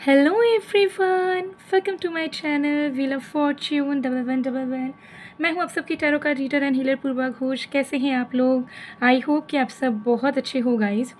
Hello everyone, welcome to my channel wheel of fortune 1111। मैं हूँ आप सबकी tarot card reader and healer Purva Ghosh. कैसे हैं आप लोग? आई होप कि आप सब बहुत अच्छे हो गाइज।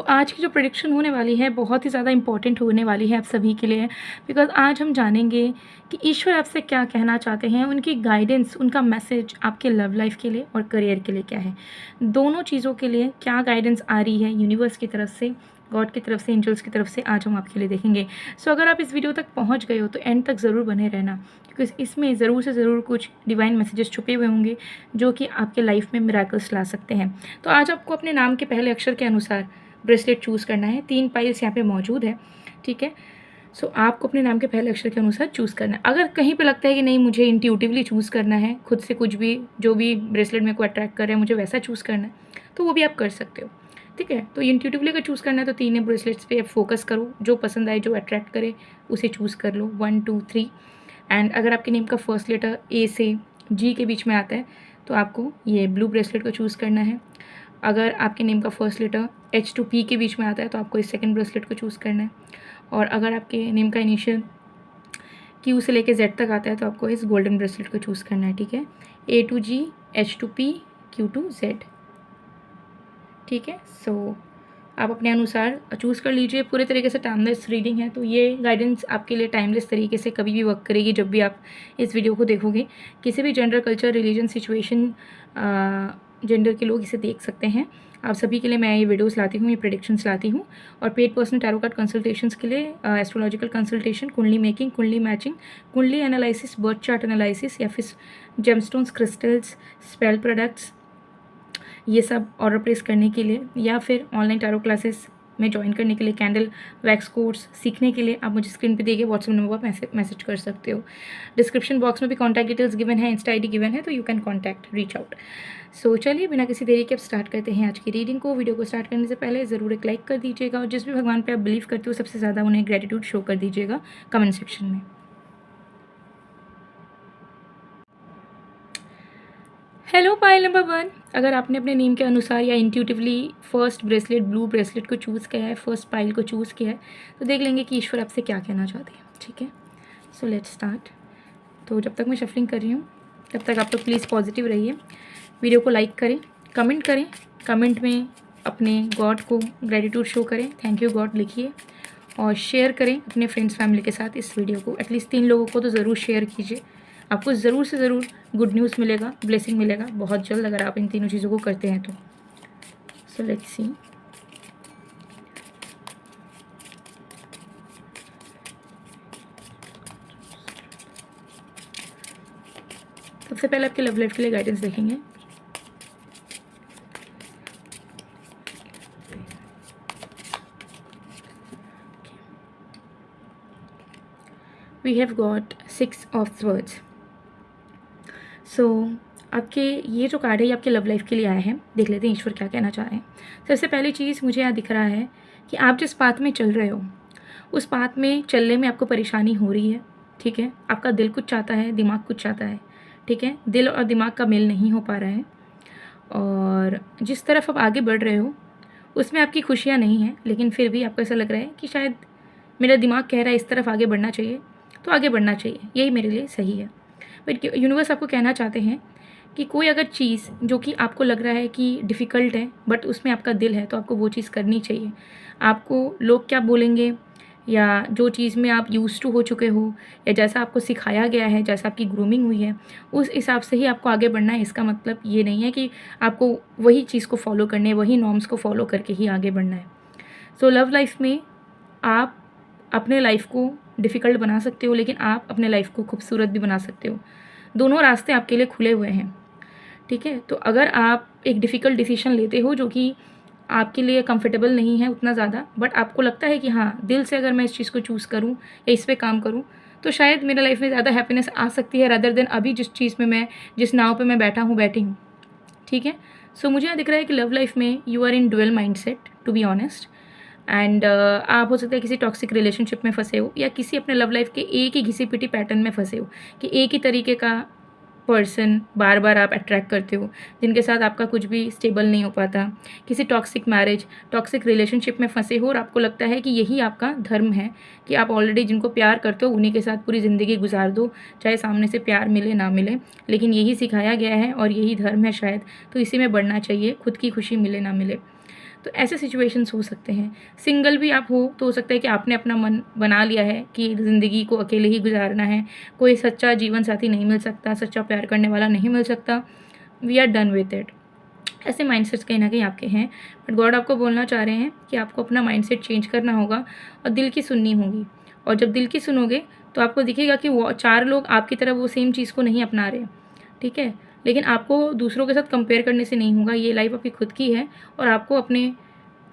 आज की जो प्रेडिक्शन होने वाली है बहुत ही ज़्यादा इंपॉर्टेंट होने वाली है आप सभी के लिए, बिकॉज आज हम जानेंगे कि ईश्वर आपसे क्या कहना चाहते हैं, उनकी गाइडेंस, उनका मैसेज आपके लव लाइफ के लिए और करियर के लिए क्या है। दोनों चीज़ों के लिए क्या गाइडेंस आ रही है यूनिवर्स की तरफ से, गॉड की तरफ से, एंजल्स की तरफ से, आज हम आपके लिए देखेंगे। अगर आप इस वीडियो तक पहुंच गए हो तो एंड तक ज़रूर बने रहना, क्योंकि इसमें ज़रूर से ज़रूर कुछ डिवाइन मैसेजेस छुपे हुए होंगे जो कि आपके लाइफ में मिराकल्स ला सकते हैं। तो आज आपको अपने नाम के पहले अक्षर के अनुसार ब्रेसलेट चूज़ करना है। 3 पाइल्स यहाँ पे मौजूद है, ठीक है। आपको अपने नाम के पहले अक्षर के अनुसार चूज़ करना है। अगर कहीं पे लगता है कि नहीं मुझे इंट्यूटिवली चूज़ करना है, खुद से कुछ भी जो भी ब्रेसलेट मेरे को अट्रैक्ट कर रहा है मुझे वैसा चूज़ करना है, तो वो भी आप कर सकते हो, ठीक है। तो इंट्यूटिवली अगर चूज़ करना है तो 3 ब्रेसलेट्स पे आप फोकस करो, जो पसंद आए, जो अट्रैक्ट करे उसे चूज़ कर लो, 1 2 3। एंड अगर आपके नेम का फर्स्ट लेटर ए से जी के बीच में आता है तो आपको ये ब्लू ब्रेसलेट को चूज़ करना है। अगर आपके नेम का first letter H to P के बीच में आता है तो आपको इस सेकंड ब्रेसलेट को चूज़ करना है। और अगर आपके नेम का इनिशियल क्यू से लेके जेड तक आता है तो आपको इस गोल्डन ब्रेसलेट को चूज़ करना है, ठीक है। A to G, H to P, Q to Z, ठीक है। आप अपने अनुसार चूज़ कर लीजिए। पूरे तरीके से टाइमलेस रीडिंग है, तो ये गाइडेंस आपके लिए टाइमलेस तरीके से कभी भी वर्क करेगी जब भी आप इस वीडियो को देखोगे। किसी भी gender, culture, religion, situation, gender के लोग इसे देख सकते हैं। आप सभी के लिए मैं ये वीडियोस लाती हूँ, ये प्रेडिक्शंस लाती हूँ। और paid personal tarot card consultations के लिए एस्ट्रोलॉजिकल कंसल्टेशन, कुंडली मेकिंग, कुंडली मैचिंग, कुंडली एनालिसिस, बर्थ चार्ट एनालिसिस, या फिर जेमस्टोन्स, क्रिस्टल्स, स्पेल प्रोडक्ट्स, ये सब ऑर्डर प्लेस करने के लिए, या फिर ऑनलाइन टैरो क्लासेस में ज्वाइन करने के लिए, कैंडल वैक्स कोर्स सीखने के लिए आप मुझे स्क्रीन पे दिए व्हाट्सएप नंबर पर मैसेज कर सकते हो। डिस्क्रिप्शन बॉक्स में भी कॉन्टैक्ट डिटेल्स गिवन है, इंस्टा ID गिवन है, तो you can contact, reach out. चलिए बिना किसी देरी के अब स्टार्ट करते हैं आज की रीडिंग को। वीडियो को स्टार्ट करने से पहले ज़रूर एक लाइक कर दीजिएगा, और जिस भी भगवान पे आप बिलीव करते हो सबसे ज़्यादा उन्हें ग्रेटिट्यूड शो कर दीजिएगा कमेंट सेक्शन में। हेलो पाइल नंबर 1, अगर आपने अपने नेम के अनुसार या intuitively first bracelet, blue bracelet को चूज़ किया है, फर्स्ट पाइल को चूज़ किया है, तो देख लेंगे कि ईश्वर आपसे क्या कहना चाहते हैं, ठीक है। Let's start. तो जब तक मैं शफलिंग कर रही हूँ तब तक आप लोग प्लीज़ पॉजिटिव रहिए। वीडियो को लाइक करें, कमेंट करें, कमेंट में अपने गॉड को ग्रेटिट्यूड शो करें, थैंक यू गॉड लिखिए, और शेयर करें अपने फ्रेंड्स फैमिली के साथ इस वीडियो को। एटलीस्ट 3 लोगों को तो ज़रूर शेयर कीजिए, आपको ज़रूर से ज़रूर गुड न्यूज़ मिलेगा, ब्लेसिंग मिलेगा बहुत जल्द अगर आप इन तीनों चीज़ों को करते हैं तो। Let's see. सबसे पहले आपके लव लाइफ के लिए गाइडेंस देखेंगे। We have got 6 of swords. आपके ये जो कार्ड है ये आपके लव लाइफ के लिए आया है। देख लेते हैं ईश्वर क्या कहना चाह रहे हैं। सबसे पहली चीज़ मुझे यहाँ दिख रहा है कि आप जिस पाथ में चल रहे हो उस पाथ में चलने में आपको परेशानी हो रही है, ठीक है। आपका दिल कुछ चाहता है, दिमाग कुछ चाहता है, ठीक है। दिल और दिमाग का मेल नहीं हो पा रहा है, और जिस तरफ आप आगे बढ़ रहे हो उसमें आपकी खुशियाँ नहीं हैं, लेकिन फिर भी आपको ऐसा लग रहा है कि शायद मेरा दिमाग कह रहा है इस तरफ आगे बढ़ना चाहिए, तो आगे बढ़ना चाहिए, यही मेरे लिए सही है। बट यूनिवर्स आपको कहना चाहते हैं कि कोई अगर चीज़ जो कि आपको लग रहा है कि डिफ़िकल्ट है बट उसमें आपका दिल है, तो आपको वो चीज़ करनी चाहिए। आपको लोग क्या बोलेंगे, या जो चीज़ में आप यूज़ टू हो चुके हो, या जैसा आपको सिखाया गया है, जैसा आपकी ग्रूमिंग हुई है, उस हिसाब से ही आपको आगे बढ़ना है। इसका मतलब ये नहीं है कि आपको वही चीज़ को फॉलो करने है, वही नॉर्म्स को फॉलो करके ही आगे बढ़ना है। लव लाइफ में आप अपने लाइफ को डिफ़िकल्ट बना सकते हो, लेकिन आप अपने लाइफ को खूबसूरत भी बना सकते हो। दोनों रास्ते आपके लिए खुले हुए हैं, ठीक है। तो अगर आप एक डिफ़िकल्ट डिसीजन लेते हो जो कि आपके लिए कंफर्टेबल नहीं है उतना ज़्यादा, बट आपको लगता है कि हाँ दिल से अगर मैं इस चीज़ को चूज़ करूँ या इस पे काम करूँ तो शायद मेरे लाइफ में ज़्यादा हैप्पीनेस आ सकती है, रादर देन अभी जिस चीज़ में मैं, जिस नाव पे मैं बैठी हूँ, ठीक है। मुझे यहाँ दिख रहा है कि लव लाइफ में you are in dual mindset, to be honest. And आप हो सकता है किसी टॉक्सिक रिलेशनशिप में फंसे हो, या किसी अपने लव लाइफ के एक ही घिसी पिटी पैटर्न में फंसे हो कि एक ही तरीके का पर्सन बार बार आप अट्रैक्ट करते हो, जिनके साथ आपका कुछ भी स्टेबल नहीं हो पाता, किसी टॉक्सिक मैरिज, टॉक्सिक रिलेशनशिप में फंसे हो और आपको लगता है कि यही आपका धर्म है कि आप ऑलरेडी जिनको प्यार करते हो उन्हीं के साथ पूरी ज़िंदगी गुजार दो, चाहे सामने से प्यार मिले ना मिले, लेकिन यही सिखाया गया है और यही धर्म है शायद, तो इसी में बढ़ना चाहिए, खुद की खुशी मिले ना मिले। तो ऐसे सिचुएशंस हो सकते हैं। सिंगल भी आप हो सकता है कि आपने अपना मन बना लिया है कि ज़िंदगी को अकेले ही गुजारना है, कोई सच्चा जीवन साथी नहीं मिल सकता, सच्चा प्यार करने वाला नहीं मिल सकता, we are done with it. ऐसे माइंडसेट्स कहीं ना कहीं आपके हैं, बट गॉड आपको बोलना चाह रहे हैं कि आपको अपना माइंडसेट चेंज करना होगा और दिल की सुननी होगी। और जब दिल की सुनोगे तो आपको दिखेगा कि वो 4 लोग आपकी तरह वो सेम चीज़ को नहीं अपना रहे, ठीक है, लेकिन आपको दूसरों के साथ कंपेयर करने से नहीं होगा। ये लाइफ आपकी खुद की है और आपको अपने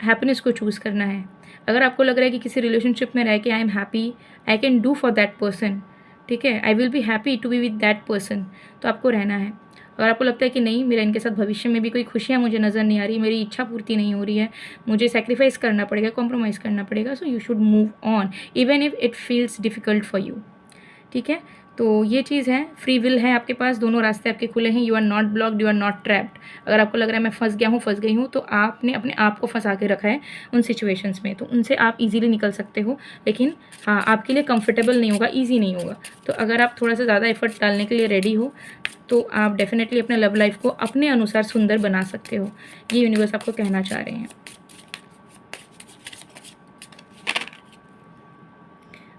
हैप्पीनेस को चूज़ करना है। अगर आपको लग रहा है कि किसी रिलेशनशिप में रह के I am happy, I can do for that person, ठीक है, I will be happy to be with that person, तो आपको रहना है। अगर आपको लगता है कि नहीं, मेरा इनके साथ भविष्य में भी कोई खुशियाँ मुझे नज़र नहीं आ रही, मेरी इच्छा पूर्ति नहीं हो रही है, मुझे सेक्रीफाइस करना पड़ेगा, कॉम्प्रोमाइज़ करना पड़ेगा, so you should move on even if it feels difficult for you, ठीक है। तो ये चीज़ है, फ्री विल है आपके पास, दोनों रास्ते आपके खुले हैं, you are not blocked, you are not trapped. अगर आपको लग रहा है मैं फंस गया हूँ, फंस गई हूँ, तो आपने अपने आप को फंसा के रखा है उन सिचुएशंस में, तो उनसे आप इजीली निकल सकते हो, लेकिन हाँ, आपके लिए कंफर्टेबल नहीं होगा, ईजी नहीं होगा। तो अगर आप थोड़ा सा ज़्यादा एफर्ट डालने के लिए रेडी हो तो आप डेफिनेटली अपने लव लाइफ को अपने अनुसार सुंदर बना सकते हो, ये यूनिवर्स आपको कहना चाह रहे हैं।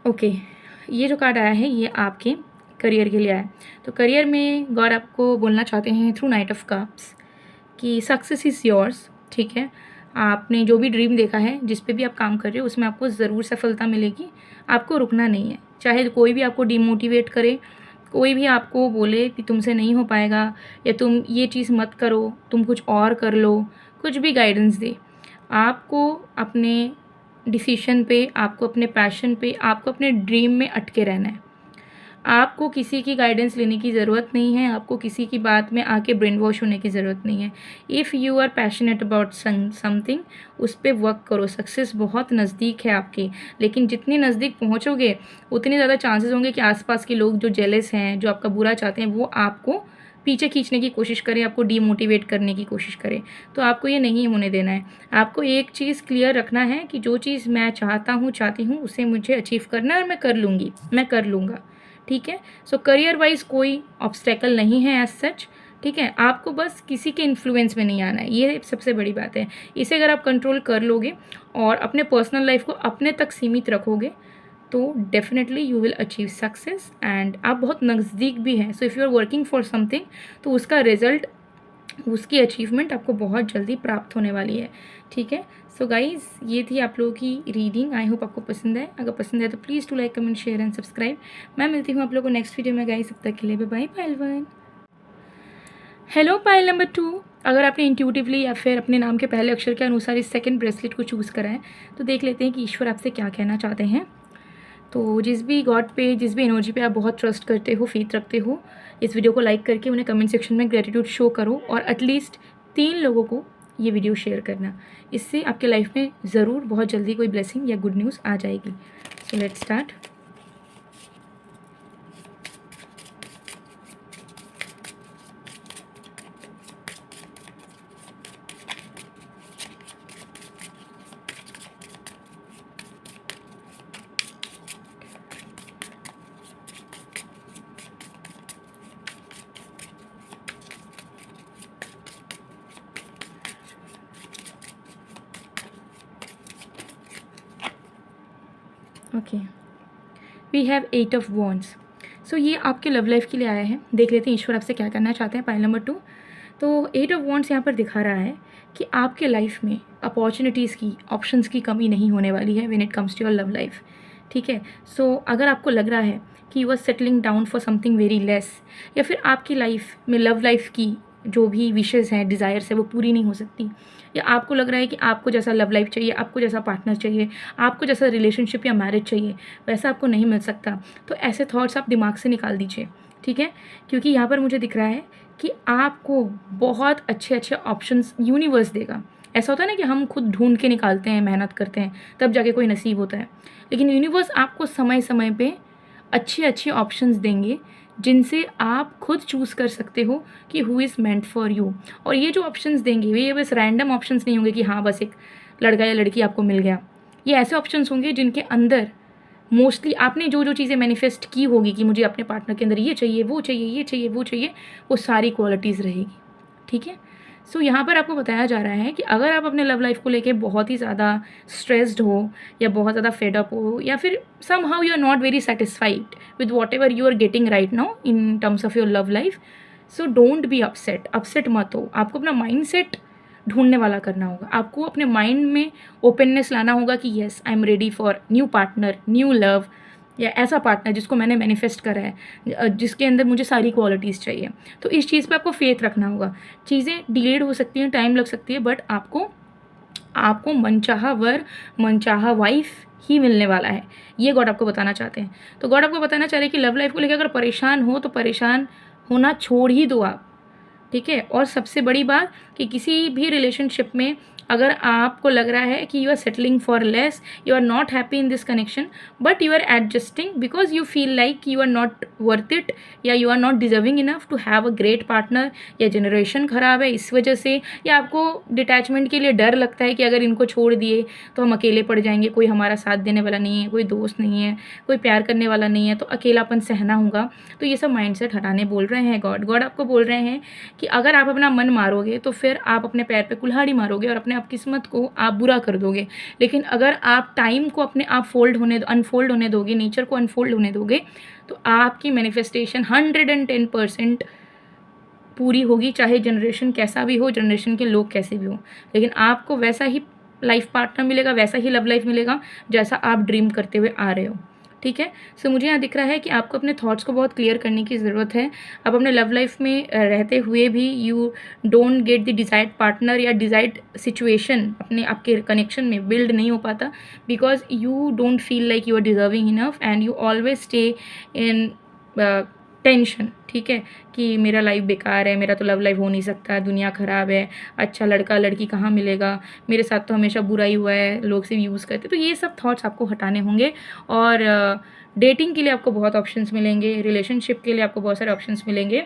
ओके, ये जो कार्ड आया है ये आपके करियर के लिए आया है। तो करियर में गॉड आपको बोलना चाहते हैं थ्रू नाइट ऑफ कप्स कि सक्सेस इज़ योर्स, ठीक है। आपने जो भी ड्रीम देखा है, जिस पे भी आप काम कर रहे हो, उसमें आपको ज़रूर सफलता मिलेगी, आपको रुकना नहीं है। चाहे कोई भी आपको डिमोटिवेट करे, कोई भी आपको बोले कि तुमसे नहीं हो पाएगा या तुम ये चीज़ मत करो, तुम कुछ और कर लो, कुछ भी गाइडेंस दे, आपको अपने डिसीशन पे, आपको अपने पैशन पे, आपको अपने ड्रीम में अटके रहना है। आपको किसी की गाइडेंस लेने की ज़रूरत नहीं है, आपको किसी की बात में आके ब्रेन वॉश होने की ज़रूरत नहीं है। If you are passionate about something, उस पर वर्क करो। सक्सेस बहुत नज़दीक है आपकी, लेकिन जितनी नज़दीक पहुँचोगे उतने ज़्यादा चांसेस होंगे कि आसपास के लोग जो जेलस हैं, जो आपका बुरा चाहते हैं, वो आपको पीछे खींचने की कोशिश करें, आपको डीमोटिवेट करने की कोशिश करें। तो आपको ये नहीं होने देना है। आपको एक चीज़ क्लियर रखना है कि जो चीज़ मैं चाहती हूँ उसे मुझे अचीव करना है और मैं कर लूँगी, मैं कर लूँगा, ठीक है। सो करियर वाइज कोई ऑब्स्टेकल नहीं है एज सच, ठीक है। आपको बस किसी के इन्फ्लुएंस में नहीं आना है, ये सबसे बड़ी बात है। इसे अगर आप कंट्रोल कर लोगे और अपने पर्सनल लाइफ को अपने तक सीमित रखोगे तो definitely you will achieve success and आप बहुत नज़दीक भी हैं। So if you are working for something तो उसका रिजल्ट, उसकी अचीवमेंट आपको बहुत जल्दी प्राप्त होने वाली है, ठीक है। सो गाइज़, ये थी आप लोगों की रीडिंग। आई होप आपको पसंद है। अगर पसंद है तो please to like, comment, share and subscribe. मैं मिलती हूँ आप लोगों को नेक्स्ट वीडियो में गाइस, तब तक के लिए बाय बाय। पायल 1, हेलो पायल नंबर 2। अगर आपने इंट्यूटिवली या फिर अपने नाम के पहले अक्षर के अनुसार इस सेकंड ब्रेसलेट को चूज़ करा है, तो देख लेते हैं कि ईश्वर आपसे क्या कहना चाहते हैं। तो जिस भी गॉड पे, जिस भी एनर्जी पे आप बहुत ट्रस्ट करते हो, फेथ रखते हो, इस वीडियो को लाइक करके उन्हें कमेंट सेक्शन में ग्रेटिट्यूड शो करो और एटलीस्ट 3 लोगों को ये वीडियो शेयर करना। इससे आपके लाइफ में ज़रूर बहुत जल्दी कोई ब्लेसिंग या गुड न्यूज़ आ जाएगी। So let's start. Okay, we have 8 of wands. सो ये आपके लव लाइफ के लिए आया है। देख लेते हैं ईश्वर आपसे क्या करना चाहते हैं। Pile number 2। तो 8 ऑफ वॉन्ड्स यहाँ पर दिखा रहा है कि आपके लाइफ में अपॉर्चुनिटीज़ की, ऑप्शंस की कमी नहीं होने वाली है when it comes to your love life, ठीक है। सो अगर आपको लग रहा है कि you are settling down for something very less, या फिर आपकी लाइफ में लव लाइफ की जो भी विशेज़ हैं, डिज़ायर्स है, वो पूरी नहीं हो सकती, या आपको लग रहा है कि आपको जैसा लव लाइफ चाहिए, आपको जैसा पार्टनर चाहिए, आपको जैसा रिलेशनशिप या मैरिज चाहिए, वैसा आपको नहीं मिल सकता, तो ऐसे थॉट्स आप दिमाग से निकाल दीजिए, ठीक है। क्योंकि यहाँ पर मुझे दिख रहा है कि आपको बहुत अच्छे अच्छे ऑप्शंस यूनिवर्स देगा। ऐसा होता है ना कि हम खुद ढूंढ के निकालते हैं, मेहनत करते हैं, तब जाके कोई नसीब होता है, लेकिन यूनिवर्स आपको समय समय पे अच्छे अच्छे ऑप्शंस देंगे जिनसे आप खुद चूज़ कर सकते हो कि who is meant for you. और ये जो ऑप्शंस देंगे ये बस रैंडम ऑप्शंस नहीं होंगे कि हाँ बस एक लड़का या लड़की आपको मिल गया। ये ऐसे ऑप्शंस होंगे जिनके अंदर मोस्टली आपने जो जो चीज़ें मैनिफेस्ट की होगी कि मुझे अपने पार्टनर के अंदर ये चाहिए, वो चाहिए, ये चाहिए, वो चाहिए, वो सारी क्वालिटीज़ रहेगी। ठीक है। सो यहाँ पर आपको बताया जा रहा है कि अगर आप अपने लव लाइफ को लेके बहुत ही ज़्यादा स्ट्रेस्ड हो या बहुत ज़्यादा फेड अप हो या फिर somehow you are not very satisfied with whatever you are getting right now in terms of your love life, so don't be upset. Upset मत हो। आपको अपना माइंड सेट ढूंढने वाला करना होगा। आपको अपने माइंड में ओपननेस लाना होगा कि yes I am ready for new partner, new love, या ऐसा पार्टनर जिसको मैंने मैनिफेस्ट करा है, जिसके अंदर मुझे सारी क्वालिटीज़ चाहिए। तो इस चीज़ पे आपको फेथ रखना होगा। चीज़ें डिलेड हो सकती हैं, टाइम लग सकती है, बट आपको मनचाहा वर, मनचाहा वाइफ ही मिलने वाला है, ये गॉड आपको बताना चाहते हैं। तो गॉड आपको बताना चाह रहे हैं कि लव लाइफ को लेकर अगर परेशान हो तो परेशान होना छोड़ ही दो आप। ठीक है। और सबसे बड़ी बात कि किसी भी रिलेशनशिप में अगर आपको लग रहा है कि you are settling for less, you are not happy in this connection, but you are adjusting because you feel like you are not worth it या you are not deserving enough to have a great partner, या generation ख़राब है इस वजह से, या आपको detachment के लिए डर लगता है कि अगर इनको छोड़ दिए तो हम अकेले पड़ जाएंगे, कोई हमारा साथ देने वाला नहीं है, कोई दोस्त नहीं है, कोई प्यार करने वाला नहीं है, तो अकेलापन सहना होगा। तो ये सब माइंडसेट हटाने बोल रहे हैं गॉड आपको बोल रहे हैं कि अगर आप अपना मन मारोगे तो फिर आप अपने पैर पे कुल्हाड़ी मारोगे और अपने आप किस्मत को आप बुरा कर दोगे। लेकिन अगर आप टाइम को अपने आप अनफोल्ड होने दोगे, नेचर को अनफोल्ड होने दोगे, तो आपकी मैनिफेस्टेशन 110% पूरी होगी, चाहे जनरेशन कैसा भी हो, जनरेशन के लोग कैसे भी हो। लेकिन आपको वैसा ही लाइफ पार्टनर मिलेगा, वैसा ही लव लाइफ मिलेगा जैसा आप ड्रीम करते हुए आ रहे हो। ठीक है। सो मुझे यहाँ दिख रहा है कि आपको अपने थॉट्स को बहुत क्लियर करने की ज़रूरत है। आप अपने लव लाइफ में रहते हुए भी you don't get the desired partner या डिज़ायर्ड सिचुएशन अपने आपके कनेक्शन में बिल्ड नहीं हो पाता, because you don't feel like you are deserving enough and you always stay in tension. ठीक है, कि मेरा लाइफ बेकार है, मेरा तो लव लाइफ हो नहीं सकता, दुनिया ख़राब है, अच्छा लड़का लड़की कहाँ मिलेगा, मेरे साथ तो हमेशा बुरा ही हुआ है, लोग सिर्फ यूज़ करते। तो ये सब थॉट्स आपको हटाने होंगे। और डेटिंग के लिए आपको बहुत ऑप्शंस मिलेंगे, रिलेशनशिप के लिए आपको बहुत सारे ऑप्शंस मिलेंगे।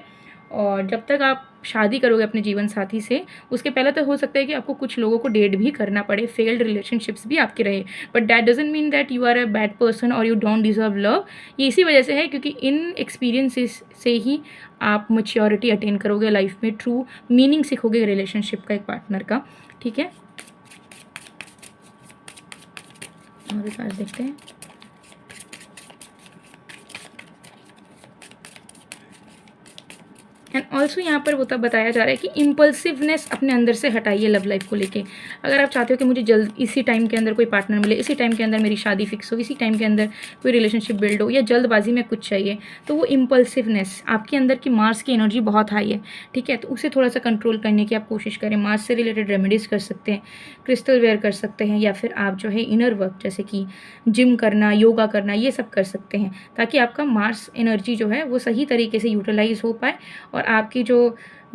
और जब तक आप शादी करोगे अपने जीवन साथी से, उसके पहले तो हो सकता है कि आपको कुछ लोगों को डेट भी करना पड़े, फेल्ड रिलेशनशिप्स भी आपके रहे, but that doesn't mean that you are a bad person और यू डोंट डिजर्व लव। ये इसी वजह से है क्योंकि इन एक्सपीरियंसेस से ही आप मैच्योरिटी अटेन करोगे लाइफ में, ट्रू मीनिंग सीखोगे रिलेशनशिप का, एक पार्टनर का। ठीक है, और एक बार देखते हैं। एंड ऑल्सो यहाँ पर वो तब बताया जा रहा है कि इम्पल्सिवनेस अपने अंदर से हटाइए लव लाइफ को लेके। अगर आप चाहते हो कि मुझे जल्द इसी टाइम के अंदर कोई पार्टनर मिले, इसी टाइम के अंदर मेरी शादी फिक्स हो, इसी टाइम के अंदर कोई रिलेशनशिप बिल्ड हो, या जल्दबाजी में कुछ चाहिए, तो वो इम्पल्सिवनेस, आपके अंदर की मार्स की एनर्जी बहुत हाई है। ठीक है, तो उसे थोड़ा सा कंट्रोल करने की आप कोशिश करें। मार्स से रिलेटेड रेमेडीज़ कर सकते हैं, क्रिस्टल वेयर कर सकते हैं, या फिर आप जो है इनर वर्क जैसे कि जिम करना, योगा करना, ये सब कर सकते हैं, ताकि आपका मार्स एनर्जी जो है वो सही तरीके से यूटिलाइज हो पाए और आपकी जो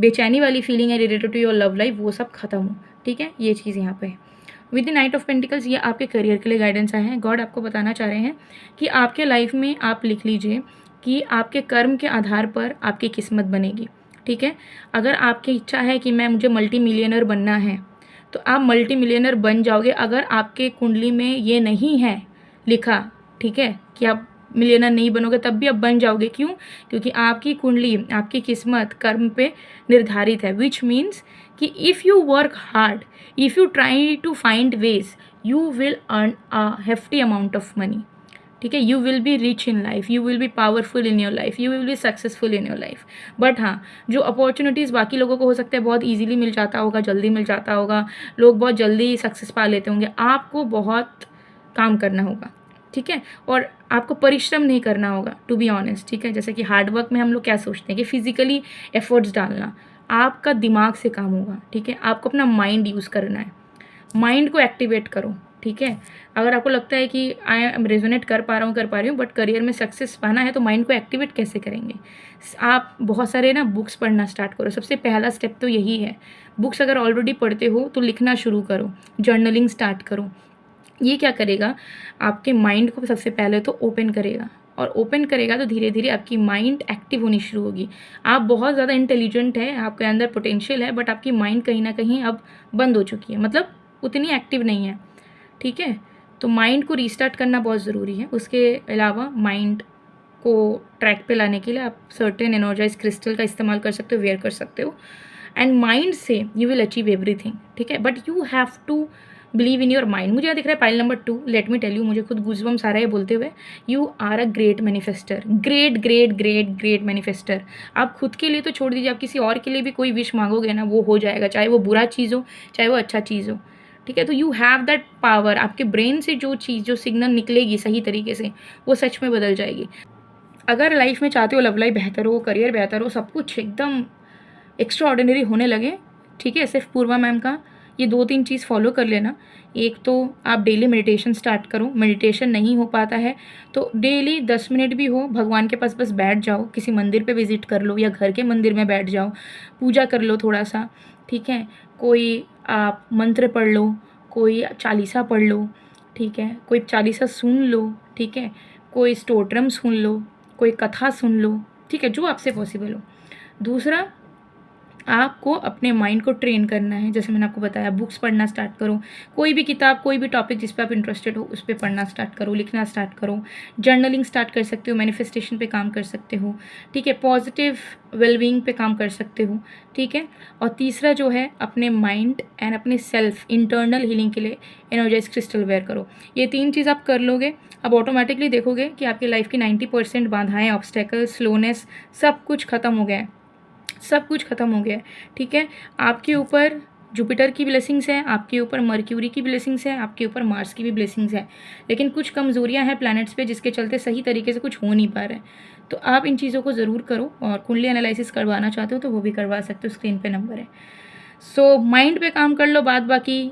बेचैनी वाली फीलिंग है related to your love life वो सब खत्म हो। ठीक है, ये चीज़ यहाँ पे है। With the night of pentacles, ये आपके करियर के लिए गाइडेंस आए हैं। गॉड आपको बताना चाह रहे हैं कि आपके लाइफ में आप लिख लीजिए कि आपके कर्म के आधार पर आपकी किस्मत बनेगी। ठीक है, अगर आपकी इच्छा है कि मुझे मल्टी मिलियनर बनना है, तो आप मल्टी मिलियनर बन जाओगे। अगर आपके कुंडली में ये नहीं है लिखा, ठीक है, कि आप मिलियनर नहीं बनोगे, तब भी आप बन जाओगे। क्यों? क्योंकि आपकी कुंडली, आपकी किस्मत कर्म पे निर्धारित है, विच मीन्स कि if you work hard, if you try to find ways, you will earn a hefty amount of money. ठीक है, you will be rich in life, you will be powerful in your life, you will be successful in your life. But हाँ, जो opportunities बाकी लोगों को हो सकता है बहुत ईजिली मिल जाता होगा, जल्दी मिल जाता होगा, लोग बहुत जल्दी सक्सेस पा लेते होंगे, आपको बहुत काम करना होगा। ठीक है, और आपको परिश्रम नहीं करना होगा, टू बी ऑनेस्ट। ठीक है, जैसे कि हार्ड वर्क में हम लोग क्या सोचते हैं कि फिजिकली एफर्ट्स डालना, आपका दिमाग से काम होगा। ठीक है, आपको अपना माइंड यूज़ करना है, माइंड को एक्टिवेट करो। ठीक है, अगर आपको लगता है कि आई एम रेजोनेट कर पा रहा हूँ बट करियर में सक्सेस पाना है, तो माइंड को एक्टिवेट कैसे करेंगे? आप बहुत सारे बुक्स पढ़ना स्टार्ट करो। सबसे पहला स्टेप तो यही है। बुक्स अगर ऑलरेडी पढ़ते हो तो लिखना शुरू करो, जर्नलिंग स्टार्ट करो। ये क्या करेगा? आपके माइंड को सबसे पहले तो ओपन करेगा, और ओपन करेगा तो धीरे धीरे आपकी माइंड एक्टिव होनी शुरू होगी। आप बहुत ज़्यादा इंटेलिजेंट है, आपके अंदर पोटेंशियल है, बट आपकी माइंड कहीं ना कहीं अब बंद हो चुकी है, मतलब उतनी एक्टिव नहीं है। ठीक है, तो माइंड को रीस्टार्ट करना बहुत ज़रूरी है। उसके अलावा माइंड को ट्रैक पे लाने के लिए आप सर्टेन एनर्जाइज क्रिस्टल का इस्तेमाल कर सकते हो, वेयर कर सकते हो, एंड माइंड से यू विल अचीव एवरीथिंग। ठीक है, but you have to believe in your mind. मुझे यहाँ दिख रहा है pile number 2, let me tell you, मुझे खुद गूज़बम्स आ रहा है बोलते हुए। You are a great manifester, great great great great manifester. आप खुद के लिए तो छोड़ दीजिए, आप किसी और के लिए भी कोई विश मांगोगे ना, वो हो जाएगा, चाहे वो बुरा चीज़ हो चाहे वो अच्छा चीज़ हो। ठीक है, तो यू हैव दैट पावर। आपके ब्रेन से जो चीज़, जो सिग्नल निकलेगी सही तरीके से, वो सच में बदल जाएगी। अगर लाइफ में चाहते हो लव लाइफ बेहतर हो, करियर बेहतर हो, सब कुछ एकदम एक्स्ट्रा ऑर्डिनरी होने लगे, ठीक है, सिर्फ पूर्वा मैम का ये 2-3 चीज़ फॉलो कर लेना। एक तो आप डेली मेडिटेशन स्टार्ट करो। मेडिटेशन नहीं हो पाता है तो डेली 10 मिनट भी हो, भगवान के पास बस बैठ जाओ, किसी मंदिर पे विजिट कर लो या घर के मंदिर में बैठ जाओ, पूजा कर लो थोड़ा सा। ठीक है, कोई आप मंत्र पढ़ लो, कोई चालीसा पढ़ लो, ठीक है, कोई चालीसा सुन लो, ठीक है, कोई स्तोत्रम सुन लो, कोई कथा सुन लो, ठीक है, जो आपसे पॉसिबल हो। दूसरा, आपको अपने माइंड को ट्रेन करना है। जैसे मैंने आपको बताया, बुक्स पढ़ना स्टार्ट करो, कोई भी किताब, कोई भी टॉपिक जिस पे आप इंटरेस्टेड हो उस पर पढ़ना स्टार्ट करो, लिखना स्टार्ट करो, जर्नलिंग स्टार्ट कर सकते हो, मैनिफेस्टेशन पे काम कर सकते हो, ठीक है, पॉजिटिव वेलबींग पे काम कर सकते हो। ठीक है, और तीसरा जो है, अपने माइंड एंड अपने सेल्फ इंटरनल हीलिंग के लिए एनर्जाइज क्रिस्टल वेयर करो। ये 3 चीज़ आप कर लोगे, अब ऑटोमेटिकली देखोगे कि आपकी लाइफ की 90% बाधाएं, ऑब्स्टेकल, स्लोनेस, सब कुछ ख़त्म हो गया है, सब कुछ ख़त्म हो गया है। ठीक है, आपके ऊपर जुपिटर की ब्लेसिंग्स है, आपके ऊपर मर्क्यूरी की ब्लेसिंग्स है, आपके ऊपर मार्स की भी ब्लेसिंग्स है, लेकिन कुछ कमज़ोरियां हैं प्लैनेट्स पे जिसके चलते सही तरीके से कुछ हो नहीं पा रहा है। तो आप इन चीज़ों को ज़रूर करो, और कुंडली एनालिसिस करवाना चाहते हो तो वो भी करवा सकते हो, स्क्रीन पे नंबर है। सो माइंड पे काम कर लो, बाद बाकी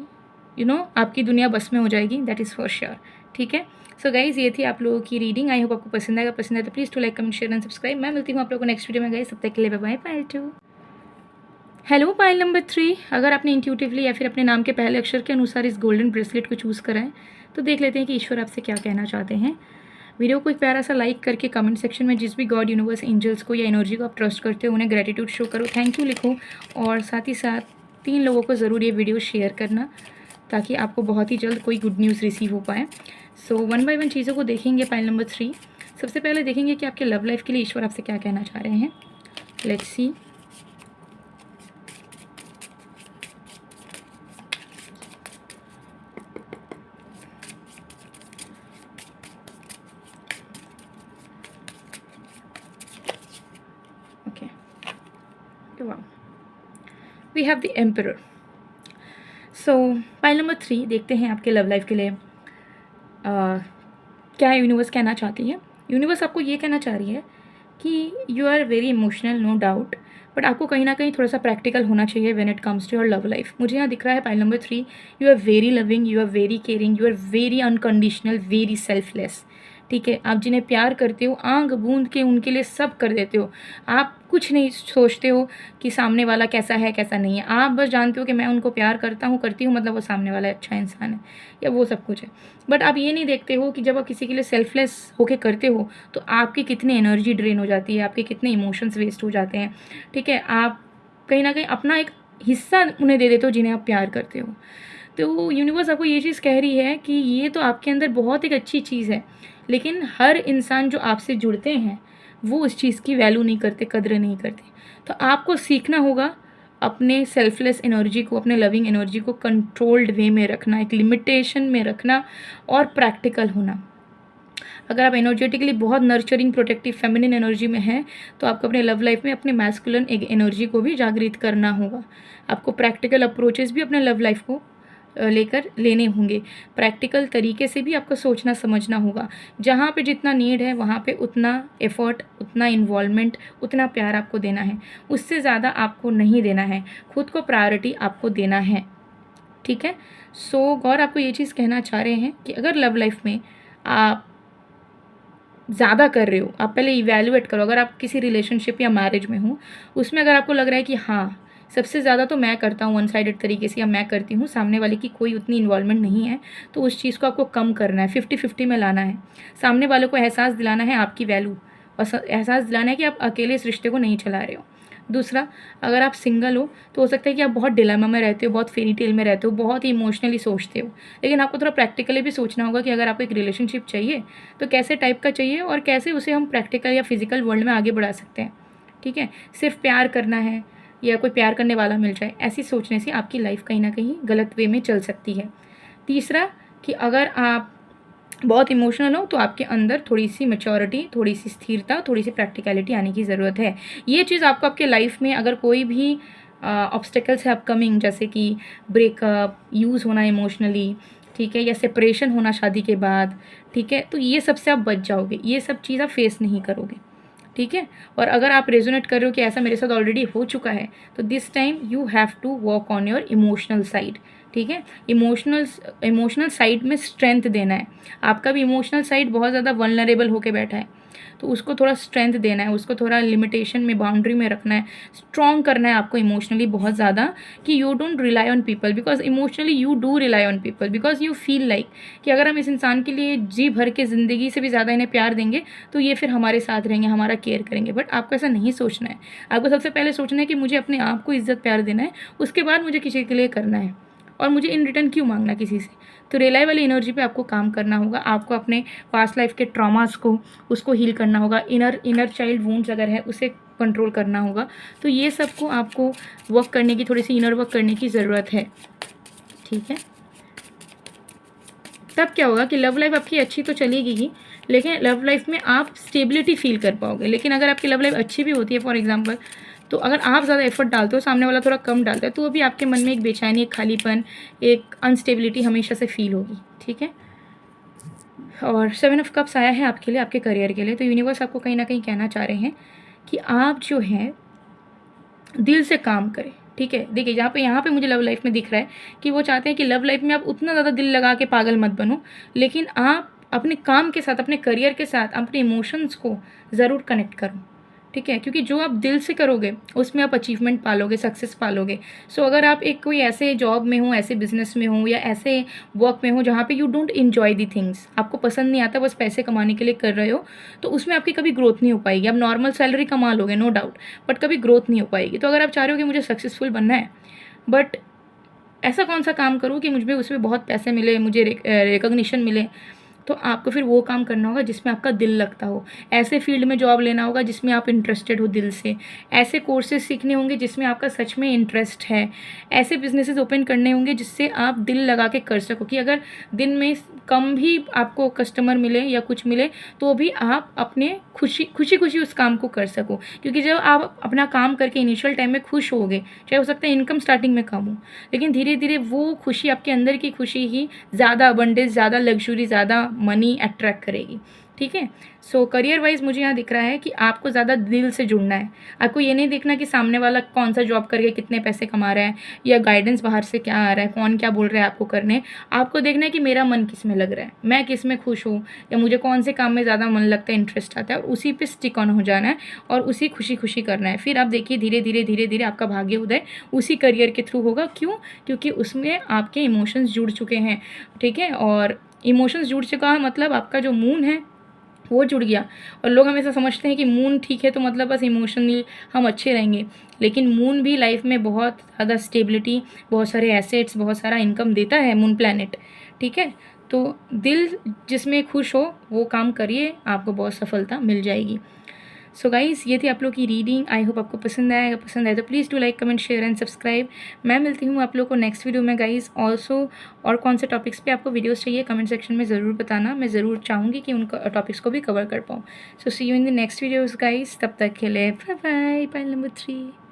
आपकी दुनिया बस में हो जाएगी, दैट इज़ फॉर श्योर। ठीक है, सो गाइज ये थी आप लोगों की रीडिंग। आई होप आपको पसंद आएगा, पसंद आए तो please to like, comment, share and subscribe. मैं मिलती हूँ आप लोगों को नेक्स्ट वीडियो में। गाइज तब तक के लिए bye bye, pile 2। Hello pile number 3, अगर आपने इंट्यूटिवली या फिर अपने नाम के पहले अक्षर के अनुसार इस गोल्डन ब्रेसलेट को चूज़ करा है तो देख लेते हैं कि ईश्वर आपसे क्या कहना चाहते हैं। वीडियो को एक प्यारा सा लाइक करके कमेंट सेक्शन में जिस भी गॉड, यूनिवर्स, एंजल्स को या एनर्जी को आप ट्रस्ट करते हो उन्हें ग्रेटिट्यूड शो करो, थैंक यू लिखो, और साथ ही साथ 3 लोगों को ज़रूर ये वीडियो शेयर करना ताकि आपको बहुत ही जल्द कोई गुड न्यूज़ रिसीव हो पाए। सो 1 बाय 1 चीज़ों को देखेंगे। पाइल नंबर 3, सबसे पहले देखेंगे कि आपके लव लाइफ के लिए ईश्वर आपसे क्या कहना चाह रहे हैं। Let's see. Okay, wow, we have the emperor. So pile number 3 देखते हैं आपके लव लाइफ के लिए क्या यूनिवर्स कहना चाहती है। यूनिवर्स आपको ये कहना चाह रही है कि you are very emotional, no doubt, but आपको कहीं ना कहीं थोड़ा सा प्रैक्टिकल होना चाहिए when it comes to your love life. मुझे यहाँ दिख रहा है pile number 3, you are very loving, you are very caring, you are very unconditional, very selfless. ठीक है, आप जिन्हें प्यार करते हो आंख बूंद के उनके लिए सब कर देते हो। आप कुछ नहीं सोचते हो कि सामने वाला कैसा है कैसा नहीं है, आप बस जानते हो कि मैं उनको प्यार करता हूँ, करती हूँ, मतलब वो सामने वाला अच्छा इंसान है या वो सब कुछ है। बट आप ये नहीं देखते हो कि जब आप किसी के लिए सेल्फलेस होके करते हो तो आपकी कितनी एनर्जी ड्रेन हो जाती है, आपके कितने इमोशंस वेस्ट हो जाते हैं। ठीक है, आप कहीं ना कहीं अपना एक हिस्सा उन्हें दे देते हो जिन्हें आप प्यार करते हो। तो यूनिवर्स आपको ये चीज़ कह रही है कि ये तो आपके अंदर बहुत एक अच्छी चीज़ है, लेकिन हर इंसान जो आपसे जुड़ते हैं वो उस चीज़ की वैल्यू नहीं करते, कद्र नहीं करते। तो आपको सीखना होगा अपने सेल्फलेस एनर्जी को, अपने लविंग एनर्जी को कंट्रोल्ड वे में रखना, एक लिमिटेशन में रखना और प्रैक्टिकल होना। अगर आप एनर्जेटिकली बहुत नर्चरिंग, प्रोटेक्टिव, फेमिनिन एनर्जी में हैं तो आपको अपने लव लाइफ में अपने मैस्कुलिन एनर्जी को भी जागृत करना होगा। आपको प्रैक्टिकल अप्रोचेस भी अपने लव लाइफ को लेकर लेने होंगे। प्रैक्टिकल तरीके से भी आपको सोचना समझना होगा। जहाँ पे जितना नीड है वहाँ पे उतना एफर्ट, उतना इन्वॉल्वमेंट, उतना प्यार आपको देना है, उससे ज़्यादा आपको नहीं देना है। खुद को प्रायोरिटी आपको देना है। ठीक है, सो गौर आपको ये चीज़ कहना चाह रहे हैं कि अगर लव लाइफ में आप ज़्यादा कर रहे हो, आप पहले इवैल्यूएट करो। अगर आप किसी रिलेशनशिप या मैरिज में हो, उसमें अगर आपको लग रहा है कि हाँ सबसे ज़्यादा तो मैं करता हूँ वन साइडेड तरीके से, या मैं करती हूँ, सामने वाले की कोई उतनी इन्वॉल्वमेंट नहीं है, तो उस चीज़ को आपको कम करना है, 50-50 में लाना है। सामने वालों को एहसास दिलाना है आपकी वैल्यू, और एहसास दिलाना है कि आप अकेले इस रिश्ते को नहीं चला रहे हो। दूसरा, अगर आप सिंगल हो तो हो सकता है कि आप बहुत डिलेमा में रहते हो, बहुत फेरी टेल में रहते हो, बहुत ही इमोशनली सोचते हो, लेकिन आपको थोड़ा प्रैक्टिकली भी सोचना होगा कि अगर आपको एक रिलेशनशिप चाहिए तो कैसे टाइप का चाहिए और कैसे उसे हम प्रैक्टिकल या फिजिकल वर्ल्ड में आगे बढ़ा सकते हैं। ठीक है, सिर्फ प्यार करना है या कोई प्यार करने वाला मिल जाए, ऐसी सोचने से आपकी लाइफ कहीं ना कहीं गलत वे में चल सकती है। तीसरा, कि अगर आप बहुत इमोशनल हो तो आपके अंदर थोड़ी सी मैच्योरिटी, थोड़ी सी स्थिरता, थोड़ी सी प्रैक्टिकलिटी आने की ज़रूरत है। ये चीज़ आपको आपके लाइफ में अगर कोई भी ऑब्स्टेकल्स है अपकमिंग, जैसे कि ब्रेकअप, यूज़ होना इमोशनली, ठीक है, या सेपरेशन होना शादी के बाद, ठीक है, तो ये सब से आप बच जाओगे, ये सब चीज़ आप फेस नहीं करोगे। ठीक है, और अगर आप रेजोनेट कर रहे हो कि ऐसा मेरे साथ ऑलरेडी हो चुका है, तो this time you have to work on your emotional side. ठीक है, इमोशनल साइड में स्ट्रेंथ देना है। आपका भी इमोशनल साइड बहुत ज़्यादा वल्नरेबल होके बैठा है, तो उसको थोड़ा स्ट्रेंथ देना है, उसको थोड़ा लिमिटेशन में, बाउंड्री में रखना है, स्ट्रॉन्ग करना है आपको इमोशनली बहुत ज़्यादा, कि you don't rely on people, because emotionally you do rely on people, because you feel like कि अगर हम इस इंसान के लिए जी भर के ज़िंदगी से भी ज़्यादा इन्हें प्यार देंगे तो ये फिर हमारे साथ रहेंगे, हमारा केयर करेंगे। बट आपको ऐसा नहीं सोचना है। आपको सबसे पहले सोचना है कि मुझे अपने आप को इज्जत प्यार देना है, उसके बाद मुझे किसी के लिए करना है, और मुझे इन रिटर्न क्यों मांगना किसी से। तो रिलाई वाली एनर्जी पे आपको काम करना होगा। आपको अपने पास्ट लाइफ के ट्रॉमास को, उसको हील करना होगा। इनर चाइल्ड वुंड्स अगर है उसे कंट्रोल करना होगा। तो ये सबको आपको वर्क करने की, थोड़ी सी इनर वर्क करने की ज़रूरत है। ठीक है, तब क्या होगा कि लव लाइफ आपकी अच्छी तो चलेगी ही, लेकिन लव लाइफ में आप स्टेबिलिटी फील कर पाओगे। लेकिन अगर आपकी लव लाइफ अच्छी भी होती है, फॉर एग्जांपल, तो अगर आप ज़्यादा एफर्ट डालते हो, सामने वाला थोड़ा कम डालता है, तो अभी आपके मन में एक बेचैनी, एक खालीपन, एक अनस्टेबिलिटी हमेशा से फील होगी। ठीक है, और 7 ऑफ कप्स आया है आपके लिए, आपके करियर के लिए। तो यूनिवर्स आपको कहीं ना कहीं कहना चाह रहे हैं कि आप जो है दिल से काम करें। ठीक है, देखिए यहाँ पे मुझे लव लाइफ में दिख रहा है कि वो चाहते हैं कि लव लाइफ में आप उतना ज़्यादा दिल लगा के पागल मत बनो, लेकिन आप अपने काम के साथ, अपने करियर के साथ, अपने इमोशंस को ज़रूर कनेक्ट करो। ठीक है, क्योंकि जो आप दिल से करोगे उसमें आप अचीवमेंट पालोगे, सक्सेस पालोगे। सो अगर आप एक कोई ऐसे जॉब में हो, ऐसे बिजनेस में हो, या ऐसे वर्क में हो जहाँ पे you don't enjoy the things, आपको पसंद नहीं आता, बस पैसे कमाने के लिए कर रहे हो, तो उसमें आपकी कभी ग्रोथ नहीं हो पाएगी। आप नॉर्मल सैलरी कमा लोगे, नो डाउट, बट कभी ग्रोथ नहीं हो पाएगी। तो अगर आप चाह रहे हो कि मुझे सक्सेसफुल बनना है, बट ऐसा कौन सा काम करूँ कि मुझे उसमें बहुत पैसे मिले, मुझे रिकॉग्निशन मिले, तो आपको फिर वो काम करना होगा जिसमें आपका दिल लगता हो। ऐसे फील्ड में जॉब लेना होगा जिसमें आप इंटरेस्टेड हो दिल से। ऐसे कोर्सेज सीखने होंगे जिसमें आपका सच में इंटरेस्ट है। ऐसे बिजनेसेस ओपन करने होंगे जिससे आप दिल लगा के कर सको, कि अगर दिन में कम भी आपको कस्टमर मिले या कुछ मिले तो भी आप अपने खुशी उस काम को कर सको। क्योंकि जब आप अपना काम करके इनिशियल टाइम में खुश होगे, चाहे हो सकता है इनकम स्टार्टिंग में कम हो, लेकिन धीरे धीरे वो खुशी, आपके अंदर की खुशी ही ज़्यादा अबंडेंस, ज़्यादा लग्जरी, ज़्यादा मनी अट्रैक्ट करेगी। ठीक है, सो करियर वाइज मुझे यहाँ दिख रहा है कि आपको ज़्यादा दिल से जुड़ना है। आपको ये नहीं देखना कि सामने वाला कौन सा जॉब करके कितने पैसे कमा रहा है, या गाइडेंस बाहर से क्या आ रहा है, कौन क्या बोल रहा है आपको करने। आपको देखना है कि मेरा मन किस में लग रहा है, मैं किस में खुश हूँ, या मुझे कौन से काम में ज़्यादा मन लगता है, इंटरेस्ट आता है, और उसी पे स्टिक ऑन हो जाना है और उसी खुशी करना है। फिर आप देखिए धीरे धीरे आपका भाग्य उदय उसी करियर के थ्रू होगा। क्यों? क्योंकि उसमें आपके इमोशंस जुड़ चुके हैं। ठीक है, और इमोशंस जुड़ चुका है मतलब आपका जो मून है वो जुड़ गया। और लोग हमेशा समझते हैं कि मून ठीक है तो मतलब बस इमोशनली हम अच्छे रहेंगे, लेकिन मून भी लाइफ में बहुत ज़्यादा स्टेबिलिटी, बहुत सारे एसेट्स, बहुत सारा इनकम देता है मून प्लैनेट। ठीक है, तो दिल जिसमें खुश हो वो काम करिए, आपको बहुत सफलता मिल जाएगी। सो गाइज़, ये थी आप लोग की रीडिंग। आई होप आपको पसंद आया। अगर पसंद आए तो please do like, comment, share and subscribe. मैं मिलती हूँ आप लोग को नेक्स्ट वीडियो में गाइज़। ऑल्सो और कौन से टॉपिक्स पे आपको वीडियोस चाहिए कमेंट सेक्शन में ज़रूर बताना। मैं ज़रूर चाहूँगी कि उन टॉपिक्स को भी कवर कर पाऊँ। So see you in the next videos guys. तब तक के लिए बाय बाय। Point number 3।